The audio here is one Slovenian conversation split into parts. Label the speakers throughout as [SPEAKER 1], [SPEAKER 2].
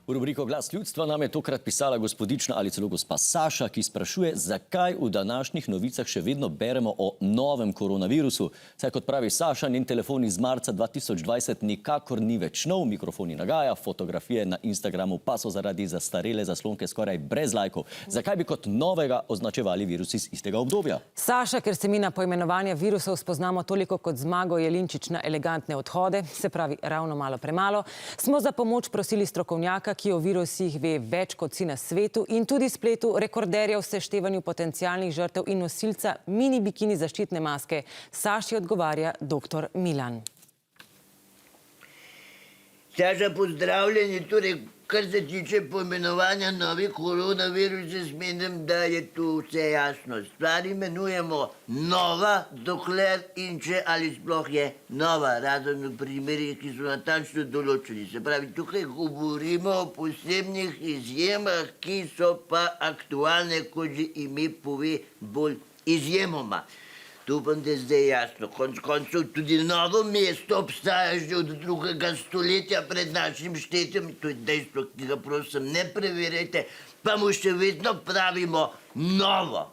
[SPEAKER 1] V rubriko Glas ljudstva nam je tokrat pisala gospodična ali celo gospa Saša, ki sprašuje, zakaj v današnjih novicah še vedno beremo o novem koronavirusu. Saj kot pravi Saša, njen telefon iz marca 2020 nikakor ni več nov, mikrofoni nagaja, fotografije na Instagramu pa so zaradi zastarele zaslonke skoraj brez lajkov. Zakaj bi kot novega označevali virus iz istega obdobja?
[SPEAKER 2] Saša, ker se mi na pojmenovanje virusov spoznamo toliko kot Zmago Jelinčič na elegantne odhode, se pravi ravno malo premalo, smo za pomoč prosili strokovnjaka, ki o virusih ve več kot vsi na svetu in tudi spletu, rekorderja v seštevanju potencialnih žrtev in nosilca mini bikini zaščitne maske. Saši odgovarja dr. Milan.
[SPEAKER 3] Saša, pozdravljeni. Torej, kar se tiče poimenovanja novih koronavirusov, menim, da je tu vse jasno. Stvar imenujemo nova, dokler in če ali sploh je nova, razen v primerih, ki so natančno določeni. Se pravi, tukaj govorimo o posebnih izjemah, ki so pa aktualne, kot že ime pove, bolj izjemoma. To upam, da je zdaj jasno. Konec koncev tudi novo mesto obstaja že od 2. stoletja pred našim štetjem. To je dejstvo, ki ga prosim ne preverjajte, pa mu še vedno pravimo novo.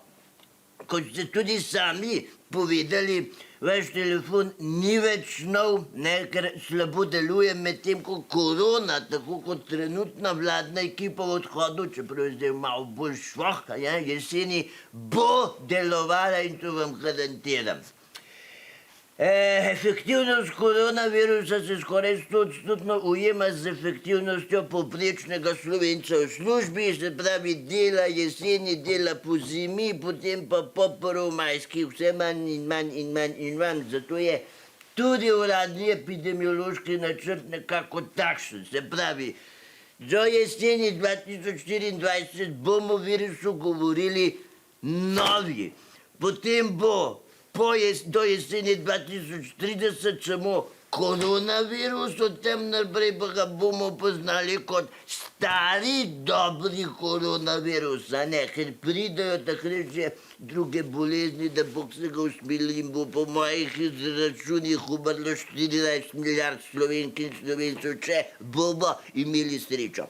[SPEAKER 3] Kot ste tudi sami povedali, vaš telefon ni več nov, ker slabo deluje, medtem ko korona, tako kot trenutna vladna ekipa v odhodu, čeprav je zdaj malo bolj švohka, jeseni bo delovala in to vam garantiram. Efektivnost koronavirusa se skoraj 100% ujema z efektivnostjo povprečnega Slovenca v službi, se pravi dela jeseni, dela po zimi, potem pa po prvomajskih vse manj in manj in manj in manj. Zato je tudi uradni epidemiološki načrt nekako takšen. Se pravi, do jeseni 2024 bomo o virusu govorili novi, potem bo do jeseni 2030 samo koronavirus, od tem naprej pa ga bomo poznali kot stari, dobri koronavirus, ker pridejo takrat že druge bolezni, da Bog se ga usmili in bo po mojih izračunih umrlo 14 milijard Slovenk in Slovencev, če bomo imeli srečo.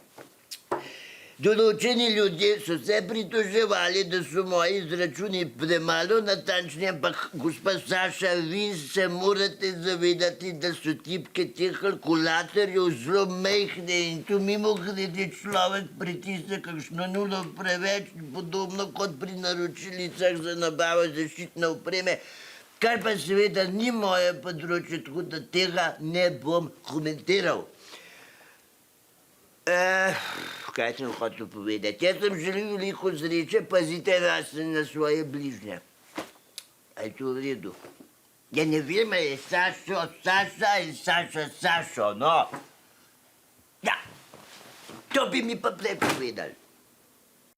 [SPEAKER 3] Določeni ljudje so se pritoževali, da so moji izračuni premalo natančni, ampak gospa Saša, vi se morate zavedati, da so tipke teh kalkulatorjev zelo majhne in tu mimogrede človek pritisne kakšno nulo preveč, podobno kot pri naročilicah za nabavo zaščitne opreme, kar pa seveda ni moje področje, tako da tega ne bom komentiral. Kaj sem hotel povedati? Jaz sem želel veliko sreče, pazite na svoje bližnje. A je to v redu? Ja, ne vem, je Sašo, Saša in Saša, Sašo, no. Ja, to bi mi pa prej povedali.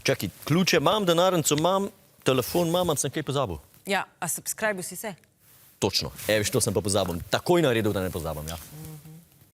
[SPEAKER 1] Čakaj, ključe imam, denarnico imam, telefon imam, sem kaj pozabil.
[SPEAKER 2] Ja, a subscribe si se?
[SPEAKER 1] Točno. Viš, to sem pa pozabil. Takoj naredil, da ne pozabim, ja.